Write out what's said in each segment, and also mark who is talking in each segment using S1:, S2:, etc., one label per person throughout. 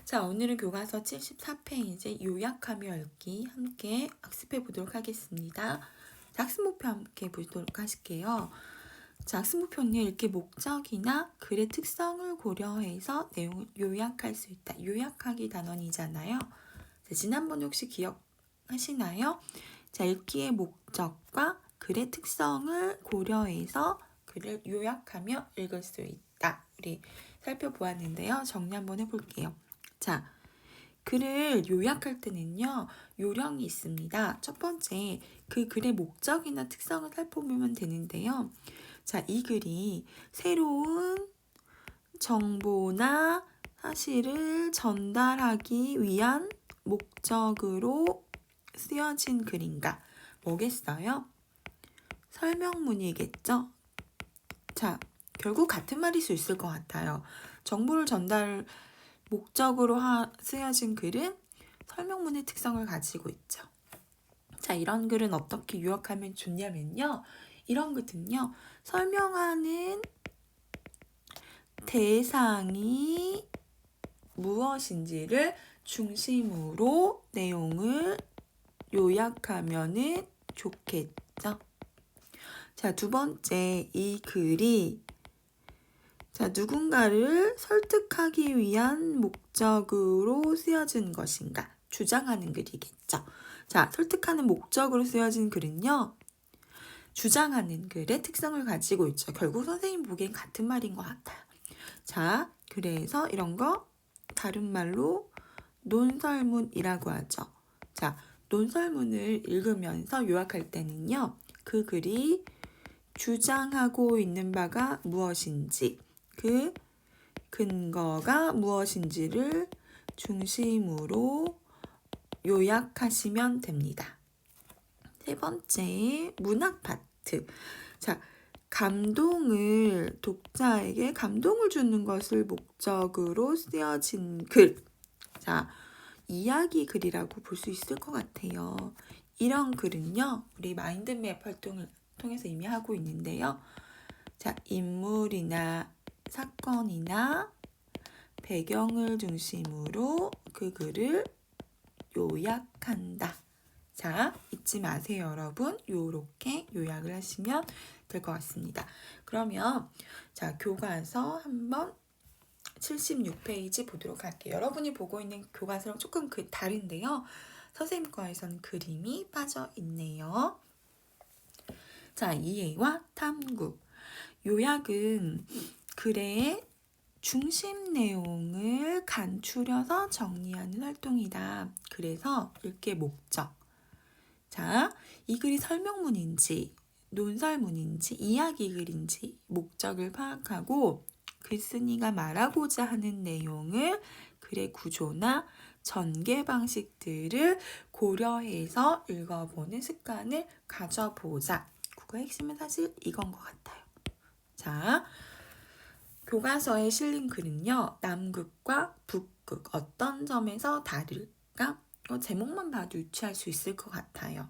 S1: 자, 오늘은 교과서 74페이지 요약하며 읽기 함께 학습해 보도록 하겠습니다. 자, 학습 목표 함께 보도록 하실게요. 자, 학습 목표는 읽기 목적이나 글의 특성을 고려해서 내용을 요약할 수 있다. 요약하기 단원이잖아요. 자, 지난번 혹시 기억하시나요? 자, 읽기의 목적과 글의 특성을 고려해서 글을 요약하며 읽을 수 있다. 우리 살펴보았는데요. 정리 한번 해볼게요. 자, 글을 요약할 때는요, 요령이 있습니다. 첫 번째, 그 글의 목적이나 특성을 살펴보면 되는데요. 자, 이 글이 새로운 정보나 사실을 전달하기 위한 목적으로 쓰여진 글인가? 뭐겠어요? 설명문이겠죠? 자, 결국 같은 말일 수 있을 것 같아요. 정보를 전달 목적으로 쓰여진 글은 설명문의 특성을 가지고 있죠. 자, 이런 글은 어떻게 요약하면 좋냐면요. 이런 글은요. 설명하는 대상이 무엇인지를 중심으로 내용을 요약하면 좋겠죠. 자, 두 번째, 이 글이 누군가를 설득하기 위한 목적으로 쓰여진 것인가? 주장하는 글이겠죠. 자, 설득하는 목적으로 쓰여진 글은요. 주장하는 글의 특성을 가지고 있죠. 결국 선생님 보기엔 같은 말인 것 같아요. 자, 그래서 이런 거 다른 말로 논설문이라고 하죠. 자, 논설문을 읽으면서 요약할 때는요. 그 글이 주장하고 있는 바가 무엇인지, 그 근거가 무엇인지를 중심으로 요약하시면 됩니다. 세 번째, 문학 파트. 자, 독자에게 감동을 주는 것을 목적으로 쓰여진 글. 자, 이야기 글이라고 볼 수 있을 것 같아요. 이런 글은요, 우리 마인드맵 활동을 통해서 이미 하고 있는데요. 자, 인물이나 사건이나 배경을 중심으로 그 글을 요약한다. 자, 잊지 마세요, 여러분. 요렇게 요약을 하시면 될 것 같습니다. 그러면 자, 교과서 한번 76페이지 보도록 할게요. 여러분이 보고 있는 교과서랑 조금 다른데요. 선생님 거에서는 그림이 빠져 있네요. 자, 이해와 탐구. 요약은 글의 중심 내용을 간추려서 정리하는 활동이다. 그래서 읽기의 목적. 자, 이 글이 설명문인지, 논설문인지, 이야기 글인지 목적을 파악하고 글쓴이가 말하고자 하는 내용을 글의 구조나 전개 방식들을 고려해서 읽어보는 습관을 가져보자. 국어의 핵심은 사실 이건 것 같아요. 자, 교과서에 실린 글은요. 남극과 북극 어떤 점에서 다를까? 제목만 봐도 유추할 수 있을 것 같아요.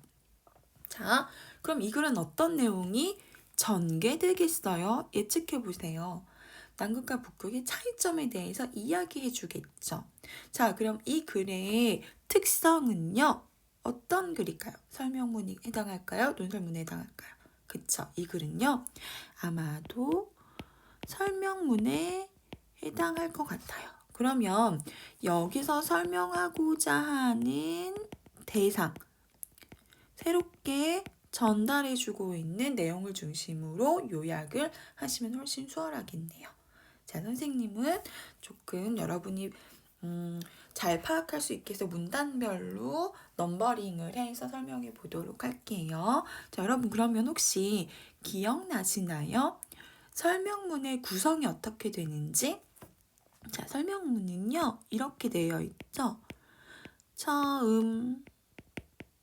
S1: 자, 그럼 이 글은 어떤 내용이 전개되겠어요? 예측해 보세요. 남극과 북극의 차이점에 대해서 이야기해 주겠죠. 자, 그럼 이 글의 특성은요. 어떤 글일까요? 설명문에 해당할까요? 논설문에 해당할까요? 그쵸. 이 글은요. 아마도 설명문에 해당할 것 같아요. 그러면 여기서 설명하고자 하는 대상, 새롭게 전달해주고 있는 내용을 중심으로 요약을 하시면 훨씬 수월하겠네요. 자, 선생님은 조금 여러분이 잘 파악할 수 있게 해서 문단별로 넘버링을 해서 설명해 보도록 할게요. 자, 여러분 그러면 혹시 기억나시나요? 설명문의 구성이 어떻게 되는지? 자, 설명문은요, 이렇게 되어 있죠. 처음,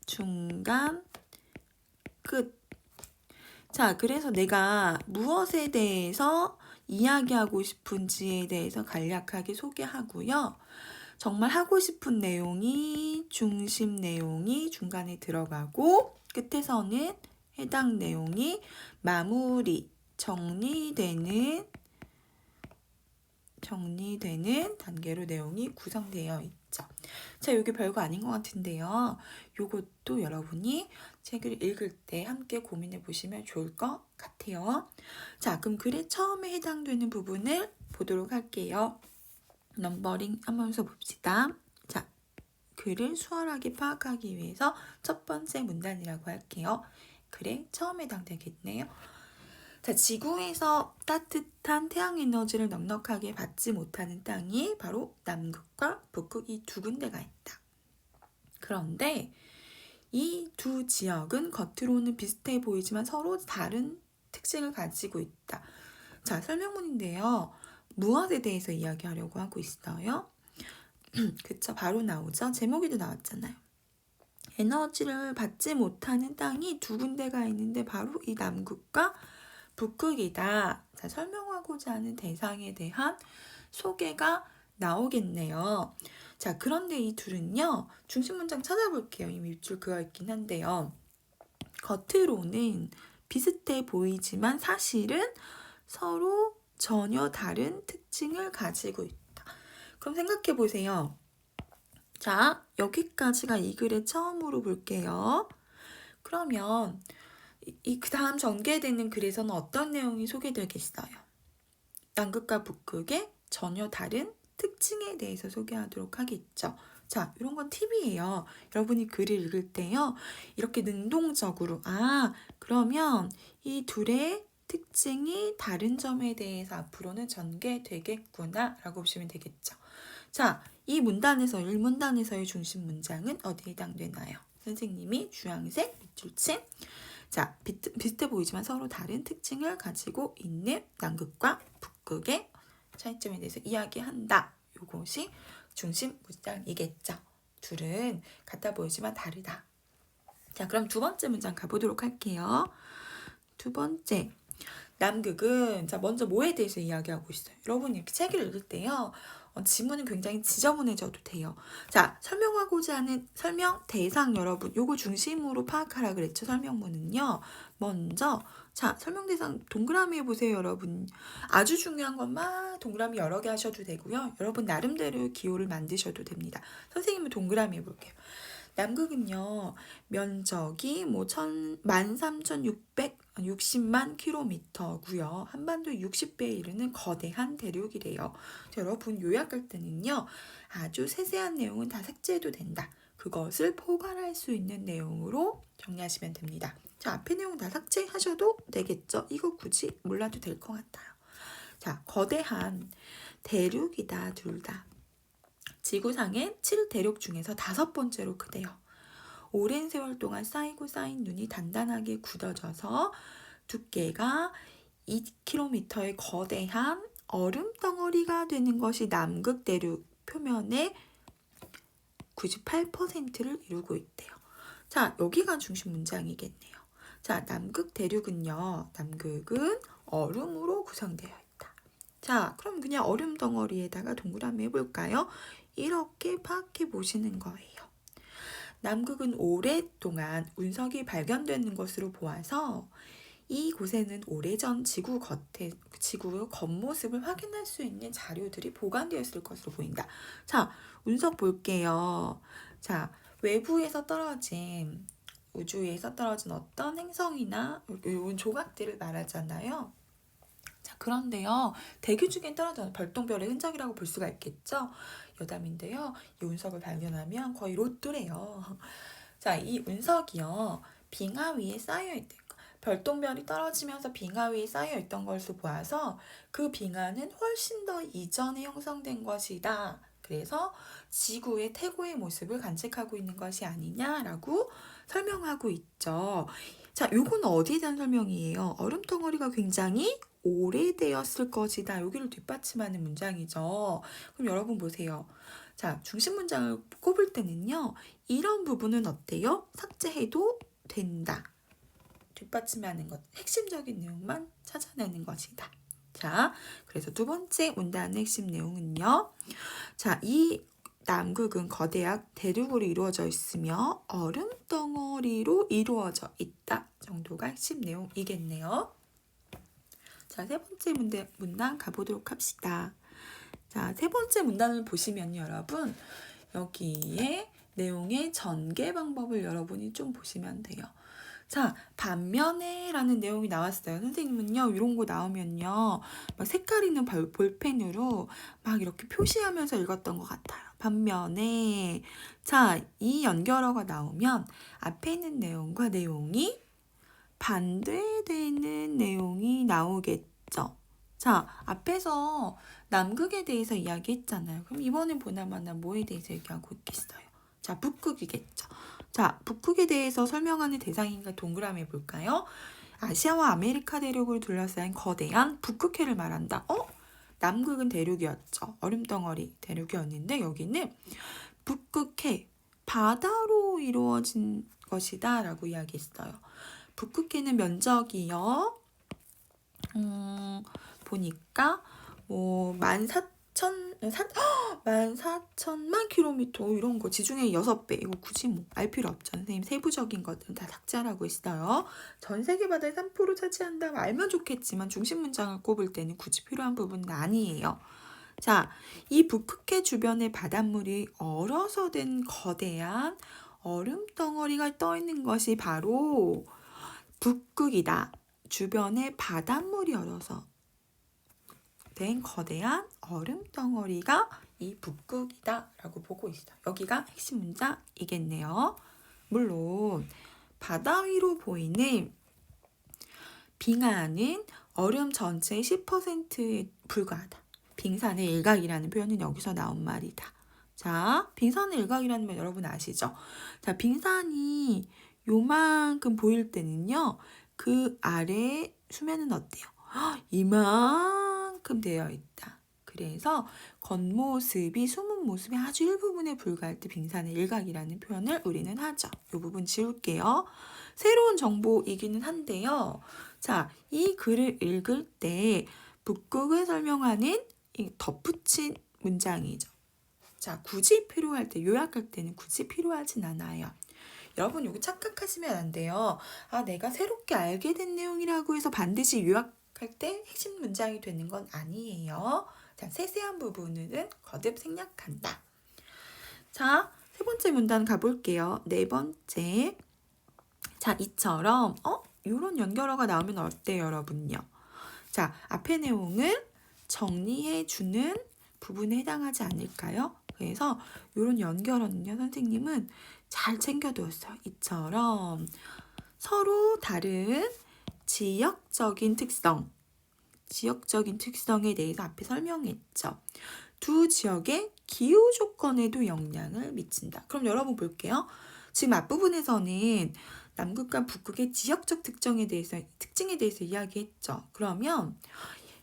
S1: 중간, 끝. 자, 그래서 내가 무엇에 대해서 이야기하고 싶은지에 대해서 간략하게 소개하고요. 정말 하고 싶은 내용이, 중심 내용이 중간에 들어가고, 끝에서는 해당 내용이 마무리, 정리되는 정리되는 단계로 내용이 구성되어 있죠. 자, 여기 별거 아닌 것 같은데요. 요것도 여러분이 책을 읽을 때 함께 고민해 보시면 좋을 것 같아요. 자, 그럼 글의 처음에 해당되는 부분을 보도록 할게요. 넘버링 하면서 봅시다. 자, 글을 수월하게 파악하기 위해서 첫 번째 문단이라고 할게요. 글의 처음에 해당되겠네요. 자, 지구에서 따뜻한 태양 에너지를 넉넉하게 받지 못하는 땅이 바로 남극과 북극 이 두 군데가 있다. 그런데 이 두 지역은 겉으로는 비슷해 보이지만 서로 다른 특징을 가지고 있다. 자, 설명문인데요. 무엇에 대해서 이야기하려고 하고 있어요? 그쵸, 바로 나오죠. 제목에도 나왔잖아요. 에너지를 받지 못하는 땅이 두 군데가 있는데 바로 이 남극과 북극이다. 자, 설명하고자 하는 대상에 대한 소개가 나오겠네요. 자, 그런데 이 둘은요, 중심 문장 찾아볼게요. 이미 밑줄 그어 있긴 한데요. 겉으로는 비슷해 보이지만 사실은 서로 전혀 다른 특징을 가지고 있다. 그럼 생각해 보세요. 자, 여기까지가 이 글의 처음으로 볼게요. 그러면 그 다음 전개되는 글에서는 어떤 내용이 소개되겠어요? 남극과 북극의 전혀 다른 특징에 대해서 소개하도록 하겠죠. 자, 이런 건 팁이에요. 여러분이 글을 읽을 때요, 이렇게 능동적으로, 그러면 이 둘의 특징이 다른 점에 대해서 앞으로는 전개되겠구나 라고 보시면 되겠죠. 자, 이 문단에서 1문단에서의 중심 문장은 어디에 해당되나요? 선생님이 주황색 밑줄침. 자, 비슷해 보이지만 서로 다른 특징을 가지고 있는 남극과 북극의 차이점에 대해서 이야기한다. 이것이 중심 문장이겠죠. 둘은 같아 보이지만 다르다. 자, 그럼 두 번째 문장 가보도록 할게요. 두 번째, 남극은 자 먼저 뭐에 대해서 이야기하고 있어요? 여러분이 이렇게 책을 읽을 때요, 지문은 굉장히 지저분해져도 돼요. 자, 설명하고자 하는 설명 대상 여러분, 요거 중심으로 파악하라 그랬죠. 설명문은요. 먼저 자, 설명 대상 동그라미 해보세요, 여러분. 아주 중요한 것만 동그라미 여러 개 하셔도 되고요. 여러분 나름대로 기호를 만드셔도 됩니다. 선생님은 동그라미 해볼게요. 남극은요, 면적이 13,660만 킬로미터고요. 한반도 60배에 이르는 거대한 대륙이래요. 여러분 요약할 때는요, 아주 세세한 내용은 다 삭제해도 된다. 그것을 포괄할 수 있는 내용으로 정리하시면 됩니다. 자, 앞에 내용 다 삭제하셔도 되겠죠? 이거 굳이 몰라도 될 것 같아요. 자, 거대한 대륙이다, 둘 다. 지구상의 7대륙 중에서 5번째로 크대요. 오랜 세월 동안 쌓이고 쌓인 눈이 단단하게 굳어져서 두께가 2km의 거대한 얼음 덩어리가 되는 것이 남극 대륙 표면의 98%를 이루고 있대요. 자, 여기가 중심 문장이겠네요. 자, 남극 대륙은요, 남극은 얼음으로 구성되어 있다. 자, 그럼 그냥 얼음 덩어리에다가 동그라미 해볼까요? 이렇게 파악해 보시는 거예요. 남극은 오랫동안 운석이 발견되는 것으로 보아서 이곳에는 오래전 지구 겉모습을 확인할 수 있는 자료들이 보관되어 있을 것으로 보인다. 자, 운석 볼게요. 자, 외부에서 떨어진, 우주에서 떨어진 어떤 행성이나 이런 조각들을 말하잖아요. 자, 그런데요, 대기 중에 떨어진 별똥별의 흔적이라고 볼 수가 있겠죠. 여담인데요, 이 운석을 발견하면 거의 로또래요. 자, 이 운석이요, 빙하 위에 쌓여있대. 별똥별이 떨어지면서 빙하 위에 쌓여있던 것을 보아서 그 빙하는 훨씬 더 이전에 형성된 것이다. 그래서 지구의 태고의 모습을 간직하고 있는 것이 아니냐라고 설명하고 있죠. 자, 요건 어디에 대한 설명이에요? 얼음덩어리가 굉장히 오래되었을 것이다. 여기를 뒷받침하는 문장이죠. 그럼 여러분 보세요. 자, 중심 문장을 꼽을 때는요, 이런 부분은 어때요? 삭제해도 된다. 뒷받침하는 것, 핵심적인 내용만 찾아내는 것이다. 자, 그래서 두 번째 문단의 핵심 내용은요. 자, 이 남극은 거대한 대륙으로 이루어져 있으며 얼음 덩어리로 이루어져 있다 정도가 핵심 내용이겠네요. 자, 세 번째 문단 가보도록 합시다. 자, 세 번째 문단을 보시면 여러분 여기에 내용의 전개 방법을 여러분이 좀 보시면 돼요. 자, 반면에 라는 내용이 나왔어요. 선생님은요, 이런 거 나오면요, 막 색깔 있는 볼펜으로 막 이렇게 표시하면서 읽었던 것 같아요. 반면에. 자, 이 연결어가 나오면 앞에 있는 내용과 내용이 반대되는 내용이 나오겠죠. 자, 앞에서 남극에 대해서 이야기했잖아요. 그럼 이번엔 보나마나 뭐에 대해서 얘기하고 있겠어요? 자, 북극이겠죠. 자, 북극에 대해서 설명하는 대상인가 동그라미 해볼까요? 아시아와 아메리카 대륙을 둘러싸인 거대한 북극해를 말한다. 남극은 대륙이었죠. 얼음덩어리 대륙이었는데 여기는 북극해, 바다로 이루어진 것이다 라고 이야기했어요. 북극해는 면적이요. 보니까 14,000만 킬로미터 이런 거 지중해 6배 이거 굳이 뭐 알 필요 없죠. 선생님 세부적인 것들은 다 삭제하라고 했어요. 전 세계 바다의 3% 차지한다면 알면 좋겠지만 중심 문장을 꼽을 때는 굳이 필요한 부분은 아니에요. 자, 이 북극해 주변의 바닷물이 얼어서 된 거대한 얼음 덩어리가 떠 있는 것이 바로 북극이다. 주변에 바닷물이 얼어서 된 거대한 얼음 덩어리가 이 북극이다 라고 보고 있어요. 여기가 핵심 문장이겠네요. 물론 바다 위로 보이는 빙하는 얼음 전체의 10%에 불과하다. 빙산의 일각이라는 표현은 여기서 나온 말이다. 자, 빙산의 일각이라는 말 여러분 아시죠? 자, 빙산이 요만큼 보일 때는요. 그 아래 수면은 어때요? 이만큼 되어 있다. 그래서 겉모습이 숨은 모습의 아주 일부분에 불과할 때 빙산의 일각이라는 표현을 우리는 하죠. 이 부분 지울게요. 새로운 정보이기는 한데요. 자, 이 글을 읽을 때 북극을 설명하는 이 덧붙인 문장이죠. 자, 굳이 필요할 때, 요약할 때는 굳이 필요하진 않아요. 여러분 여기 착각하시면 안 돼요. 내가 새롭게 알게 된 내용이라고 해서 반드시 요약할 때 핵심 문장이 되는 건 아니에요. 자, 세세한 부분은 거듭 생략한다. 자, 세 번째 문단 가볼게요. 네 번째. 자, 이처럼 이런 연결어가 나오면 어때요, 여러분요? 자, 앞의 내용을 정리해주는 부분에 해당하지 않을까요? 그래서 이런 연결어는요, 선생님은 잘 챙겨두었어요. 이처럼 서로 다른 지역적인 특성에 대해서 앞에 설명했죠. 두 지역의 기후 조건에도 영향을 미친다. 그럼 여러분 볼게요. 지금 앞부분에서는 남극과 북극의 지역적 특징에 대해서 이야기했죠. 그러면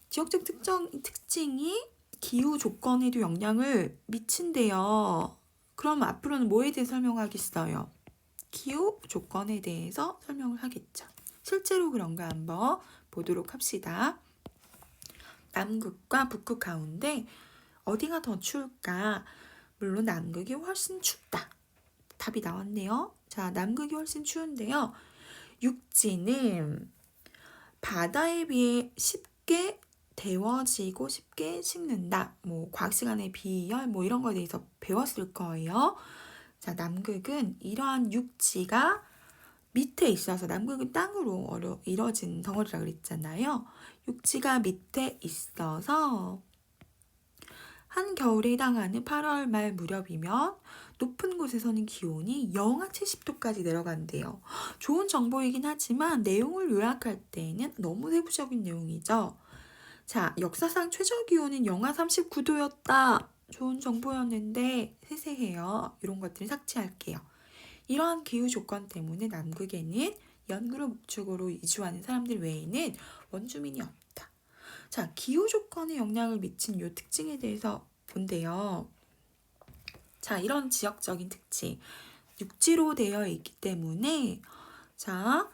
S1: 지역적 특징이 기후 조건에도 영향을 미친대요. 그럼 앞으로는 뭐에 대해 설명하겠어요? 기후 조건에 대해서 설명을 하겠죠. 실제로 그런가 한번 보도록 합시다. 남극과 북극 가운데 어디가 더 추울까? 물론 남극이 훨씬 춥다. 답이 나왔네요. 자, 남극이 훨씬 추운데요. 육지는 바다에 비해 쉽게 데워지고 쉽게 식는다. 과학 시간에 비열 이런 거에 대해서 배웠을 거예요. 자, 남극은 이러한 육지가 밑에 있어서 남극은 땅으로 이뤄진 덩어리라 그랬잖아요. 육지가 밑에 있어서 한겨울에 해당하는 8월 말 무렵이면 높은 곳에서는 기온이 영하 70도까지 내려간대요. 좋은 정보이긴 하지만 내용을 요약할 때는 너무 세부적인 내용이죠. 자, 역사상 최저 기온은 영하 39도였다. 좋은 정보였는데 세세해요. 이런 것들을 삭제할게요. 이러한 기후 조건 때문에 남극에는 연구를 목적으로 이주하는 사람들 외에는 원주민이 없다. 자, 기후 조건에 영향을 미친 이 특징에 대해서 본대요. 자, 이런 지역적인 특징. 육지로 되어 있기 때문에 자,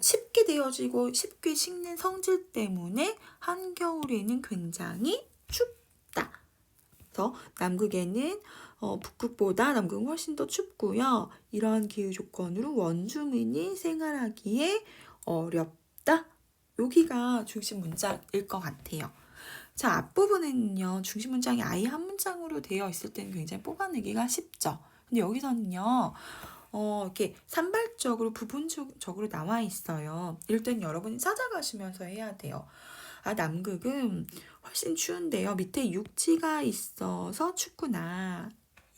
S1: 쉽게 데워지고 쉽게 식는 성질 때문에 한겨울에는 굉장히 춥다. 그래서 남극에는 북극보다 남극은 훨씬 더 춥고요. 이러한 기후 조건으로 원주민이 생활하기에 어렵다. 여기가 중심 문장일 것 같아요. 자, 앞부분은요, 중심 문장이 아예 한 문장으로 되어 있을 때는 굉장히 뽑아내기가 쉽죠. 근데 여기서는요, 이렇게 산발적으로 부분적으로 나와 있어요. 이럴 땐 여러분이 찾아가시면서 해야 돼요. 아, 남극은 훨씬 추운데요. 밑에 육지가 있어서 춥구나.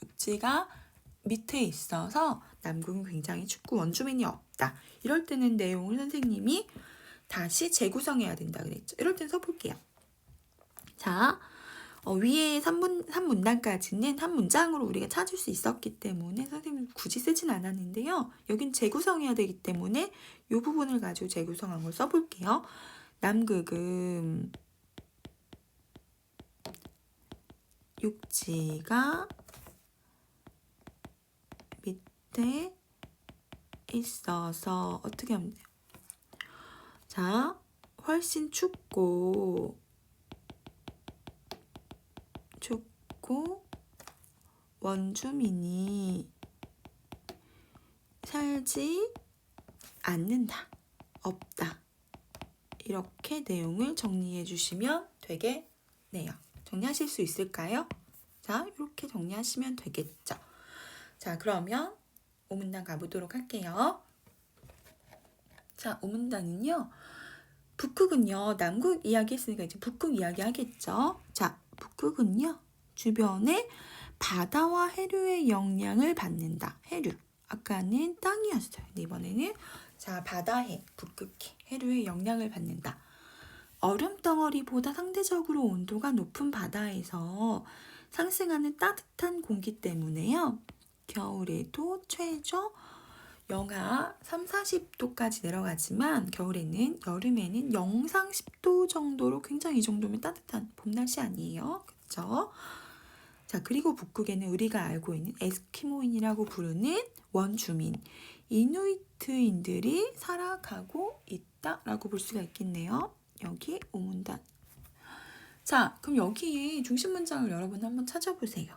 S1: 육지가 밑에 있어서 남극은 굉장히 춥고 원주민이 없다. 이럴 때는 내용을 선생님이 다시 재구성해야 된다 그랬죠. 이럴 땐 써볼게요. 자, 위에 3문단까지는 한 문장으로 우리가 찾을 수 있었기 때문에 선생님 굳이 쓰진 않았는데요. 여긴 재구성해야 되기 때문에 이 부분을 가지고 재구성한 걸 써볼게요. 남극은 육지가 밑에 있어서 어떻게 하면 돼요? 자, 훨씬 춥고 원주민이 살지 않는다. 없다. 이렇게 내용을 정리해 주시면 되겠네요. 정리하실 수 있을까요? 자, 이렇게 정리하시면 되겠죠. 자, 그러면 5문단 가보도록 할게요. 자, 5문단은요. 북극은요. 남극 이야기 했으니까 이제 북극 이야기 하겠죠. 자, 북극은요. 주변에 바다와 해류의 영향을 받는다. 해류. 아까는 땅이었어요. 이번에는 자, 바다해, 북극해, 해류의 영향을 받는다. 얼음 덩어리보다 상대적으로 온도가 높은 바다에서 상승하는 따뜻한 공기 때문에요. 겨울에도 최저 영하 3, 40도까지 내려가지만 겨울에는 여름에는 영상 10도 정도로 굉장히 이 정도면 따뜻한 봄 날씨 아니에요? 그렇죠? 자, 그리고 북극에는 우리가 알고 있는 에스키모인이라고 부르는 원주민, 이누이트인들이 살아가고 있다라고 볼 수가 있겠네요. 여기 5문단. 자, 그럼 여기에 중심 문장을 여러분 한번 찾아보세요.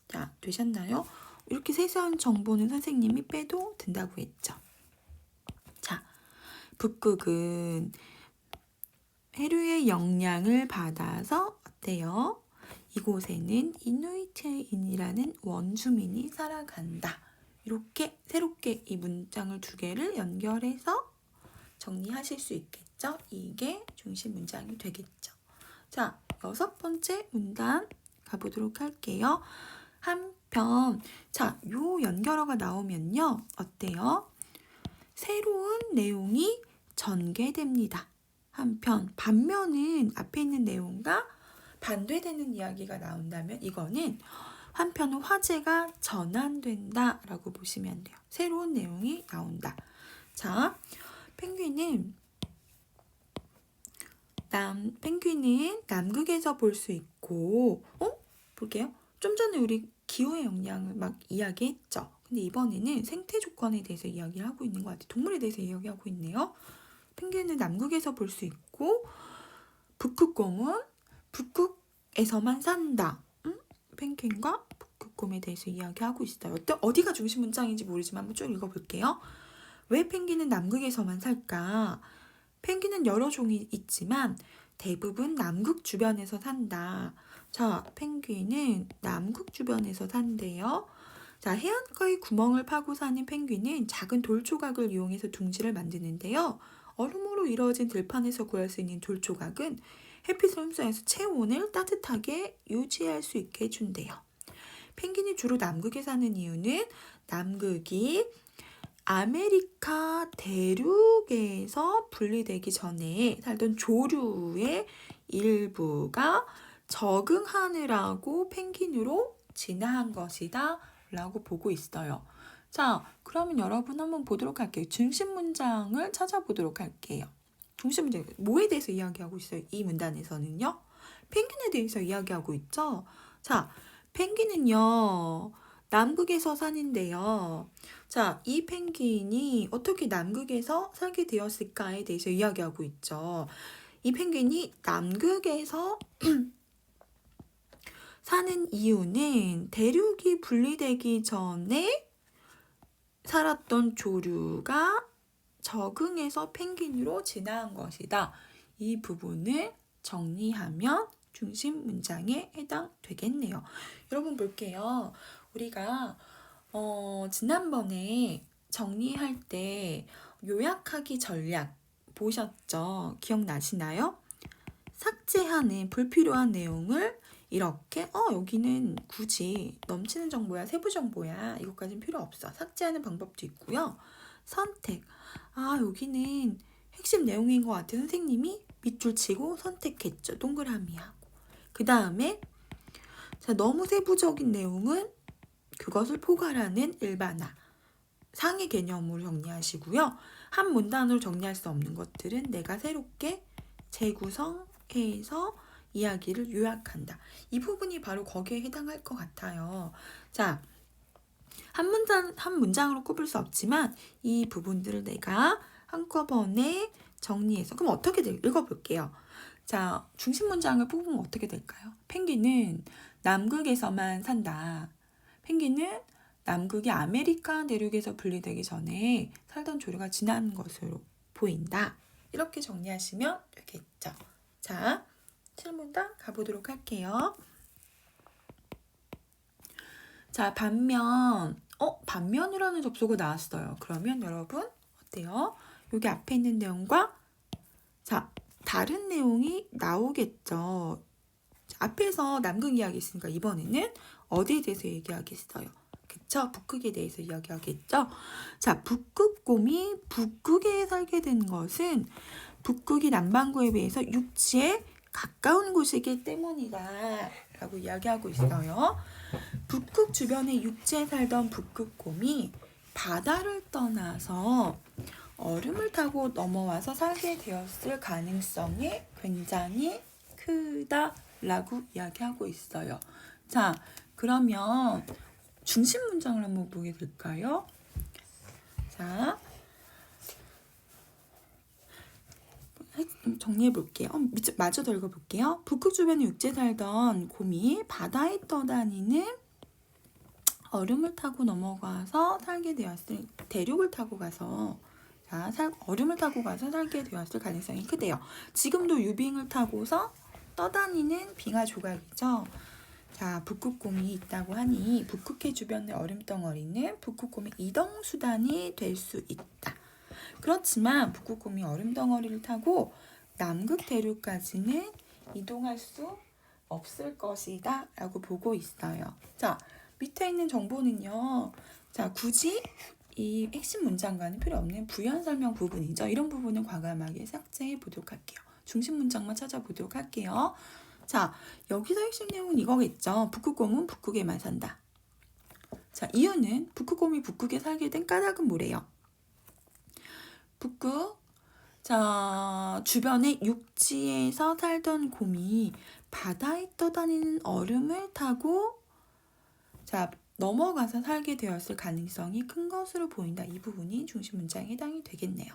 S1: 자, 되셨나요? 이렇게 세세한 정보는 선생님이 빼도 된다고 했죠. 자, 북극은 해류의 영향을 받아서 어때요? 이곳에는 이누이트인이라는 원주민이 살아간다. 이렇게 새롭게 이 문장을 두 개를 연결해서 정리하실 수 있겠죠? 이게 중심 문장이 되겠죠. 자, 6번째 문단 가보도록 할게요. 한편, 자, 요 연결어가 나오면요. 어때요? 새로운 내용이 전개됩니다. 한편, 반면은 앞에 있는 내용과 반대되는 이야기가 나온다면 이거는 한편은 화제가 전환된다 라고 보시면 돼요. 새로운 내용이 나온다. 자, 펭귄은 남극에서 볼 수 있고, 볼게요. 좀 전에 우리 기후의 영향을 막 이야기했죠. 근데 이번에는 생태 조건에 대해서 이야기를 하고 있는 것 같아요. 동물에 대해서 이야기하고 있네요. 펭귄은 남극에서 볼 수 있고, 북극곰은 북극에서만 산다. 펭귄과 북극곰에 대해서 이야기하고 있어요. 어디가 중심 문장인지 모르지만 한번 쭉 읽어볼게요. 왜 펭귄은 남극에서만 살까? 펭귄은 여러 종이 있지만 대부분 남극 주변에서 산다. 자, 펭귄은 남극 주변에서 산대요. 자, 해안가에 구멍을 파고 사는 펭귄은 작은 돌 조각을 이용해서 둥지를 만드는데요. 얼음으로 이루어진 들판에서 구할 수 있는 돌 조각은 햇빛을 흡수해서 체온을 따뜻하게 유지할 수 있게 해준대요. 펭귄이 주로 남극에 사는 이유는 남극이 아메리카 대륙에서 분리되기 전에 살던 조류의 일부가 적응하느라고 펭귄으로 진화한 것이다 라고 보고 있어요. 자, 그러면 여러분 한번 보도록 할게요. 중심 문장을 찾아보도록 할게요. 중심 문장, 뭐에 대해서 이야기하고 있어요? 이 문단에서는요. 펭귄에 대해서 이야기하고 있죠. 자, 펭귄은요. 남극에서 사는데요. 자, 이 펭귄이 어떻게 남극에서 살게 되었을까에 대해서 이야기하고 있죠. 이 펭귄이 남극에서 사는 이유는 대륙이 분리되기 전에 살았던 조류가 적응해서 펭귄으로 진화한 것이다. 이 부분을 정리하면 중심 문장에 해당되겠네요. 여러분 볼게요. 우리가 지난번에 정리할 때 요약하기 전략 보셨죠? 기억나시나요? 삭제하는 불필요한 내용을 이렇게 여기는 굳이 넘치는 정보야, 세부 정보야, 이것까지는 필요 없어. 삭제하는 방법도 있고요. 선택. 여기는 핵심 내용인 것 같아. 선생님이 밑줄 치고 선택했죠. 동그라미 하고. 그 다음에 너무 세부적인 내용은 그것을 포괄하는 일반화. 상위 개념으로 정리하시고요. 한 문단으로 정리할 수 없는 것들은 내가 새롭게 재구성해서 이야기를 요약한다. 이 부분이 바로 거기에 해당할 것 같아요. 자, 한 문장으로 꼽을 수 없지만 이 부분들을 내가 한꺼번에 정리해서 그럼 어떻게 읽어볼게요. 자, 중심 문장을 뽑으면 어떻게 될까요? 펭귄은 남극에서만 산다. 펭귄은 남극의 아메리카 대륙에서 분리되기 전에 살던 조류가 지난 것으로 보인다. 이렇게 정리하시면 되겠죠. 자, 실문단 가보도록 할게요. 자, 반면이라는 접속어 나왔어요. 그러면 여러분 어때요? 여기 앞에 있는 내용과 다른 내용이 나오겠죠. 앞에서 남극 이야기 있으니까 이번에는 어디에 대해서 얘기하겠어요? 그쵸? 북극에 대해서 이야기하겠죠? 자, 북극곰이 북극에 살게 된 것은 북극이 남반구에 비해서 육지에 가까운 곳이기 때문이다 라고 이야기하고 있어요. 북극 주변의 육지에 살던 북극곰이 바다를 떠나서 얼음을 타고 넘어와서 살게 되었을 가능성이 굉장히 크다라고 이야기하고 있어요. 자, 그러면 중심 문장을 한번 보게 될까요? 자, 정리해 볼게요. 마저 더 읽어볼게요. 북극 주변의 육지에 살던 곰이 바다에 떠다니는 얼음을 타고 넘어가서 살게 되었을 대륙을 타고 가서 얼음을 타고 가서 살게 되었을 가능성이 크대요. 지금도 유빙을 타고서 떠다니는 빙하 조각이죠. 자, 북극곰이 있다고 하니 북극해 주변의 얼음덩어리는 북극곰의 이동수단이 될 수 있다. 그렇지만 북극곰이 얼음덩어리를 타고 남극 대륙까지는 이동할 수 없을 것이다 라고 보고 있어요. 자, 밑에 있는 정보는요. 자, 굳이 이 핵심 문장과는 필요 없는 부연 설명 부분이죠. 이런 부분은 과감하게 삭제해 보도록 할게요. 중심 문장만 찾아보도록 할게요. 자, 여기서 핵심 내용은 이거겠죠. 북극곰은 북극에만 산다. 자, 이유는 북극곰이 북극에 살게 된 까닭은 뭐래요? 북극 주변의 육지에서 살던 곰이 바다에 떠다니는 얼음을 타고 넘어가서 살게 되었을 가능성이 큰 것으로 보인다. 이 부분이 중심 문장에 해당이 되겠네요.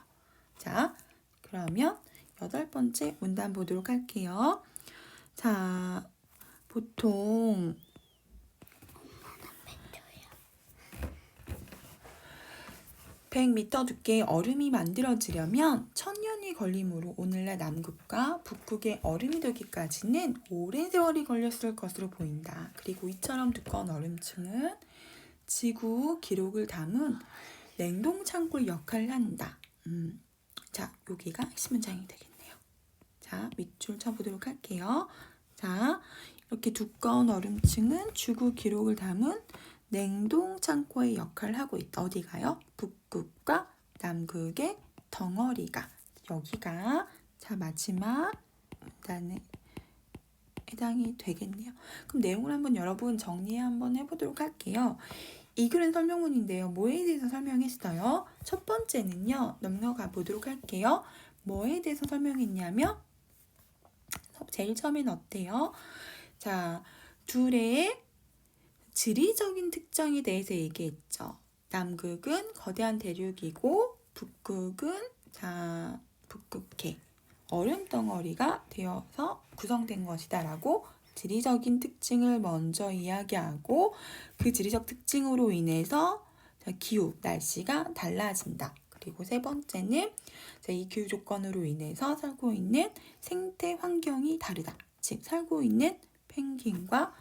S1: 자, 그러면 8번째 문단 보도록 할게요. 자, 보통 100m 두께의 얼음이 만들어지려면 1000년이 걸리므로 오늘날 남극과 북극의 얼음이 되기까지는 오랜 세월이 걸렸을 것으로 보인다. 그리고 이처럼 두꺼운 얼음층은 지구 기록을 담은 냉동 창고의 역할을 한다. 자, 여기가 핵심 문장이 되겠네요. 자, 밑줄 쳐보도록 할게요. 자, 이렇게 두꺼운 얼음층은 지구 기록을 담은 냉동 창고의 역할을 하고 있다. 어디가요? 북극과 남극의 덩어리가. 여기가 마지막 문단에 해당이 되겠네요. 그럼 내용을 한번 여러분 정리 한번 해보도록 할게요. 이 글은 설명문인데요. 뭐에 대해서 설명했어요? 첫 번째는요. 넘어가 보도록 할게요. 뭐에 대해서 설명했냐면 제일 처음엔 어때요? 자, 둘의 지리적인 특성에 대해서 얘기했죠. 남극은 거대한 대륙이고 북극은 북극해 얼음 덩어리가 되어서 구성된 것이다 라고 지리적인 특징을 먼저 이야기하고 그 지리적 특징으로 인해서 기후, 날씨가 달라진다. 그리고 세 번째는 이 기후 조건으로 인해서 살고 있는 생태 환경이 다르다. 즉 살고 있는 펭귄과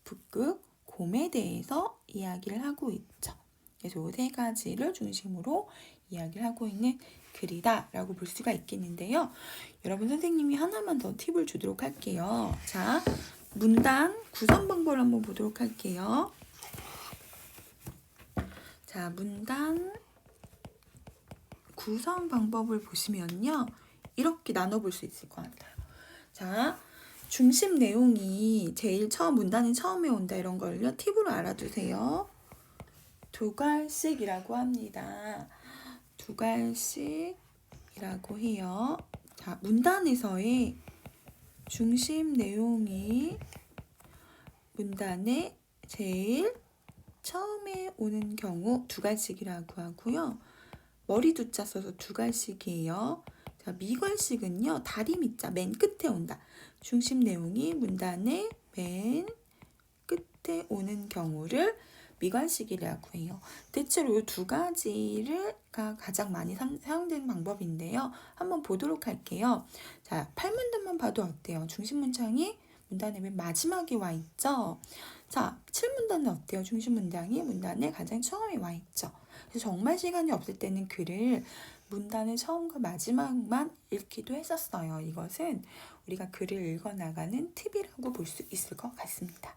S1: 북극, 곰에 대해서 이야기를 하고 있죠. 그래서 이 세 가지를 중심으로 이야기를 하고 있는 글이다라고 볼 수가 있겠는데요. 여러분 선생님이 하나만 더 팁을 주도록 할게요. 자, 문단 구성 방법을 한번 보도록 할게요. 자, 문단 구성 방법을 보시면요. 이렇게 나눠볼 수 있을 것 같아요. 자, 중심 내용이 제일 처음 문단이 처음에 온다 이런 걸요. 팁으로 알아두세요. 두 갈씩이라고 합니다. 두 갈씩이라고 해요. 자, 문단에서의 중심 내용이 문단에 제일 처음에 오는 경우 두 갈씩이라고 하고요. 머리 두자 써서 두 갈씩이에요. 자, 미갈씩은요. 다리 밑자 맨 끝에 온다. 중심 내용이 문단의 맨 끝에 오는 경우를 미관식이라고 해요. 대체로 이 두 가지가 가장 많이 사용되는 방법인데요. 한번 보도록 할게요. 자, 8문단만 봐도 어때요? 중심 문장이 문단의 맨 마지막에 와 있죠. 자, 7문단은 어때요? 중심 문장이 문단의 가장 처음에 와 있죠. 그래서 정말 시간이 없을 때는 글을 문단의 처음과 마지막만 읽기도 했었어요. 이것은 우리가 글을 읽어나가는 팁이라고 볼 수 있을 것 같습니다.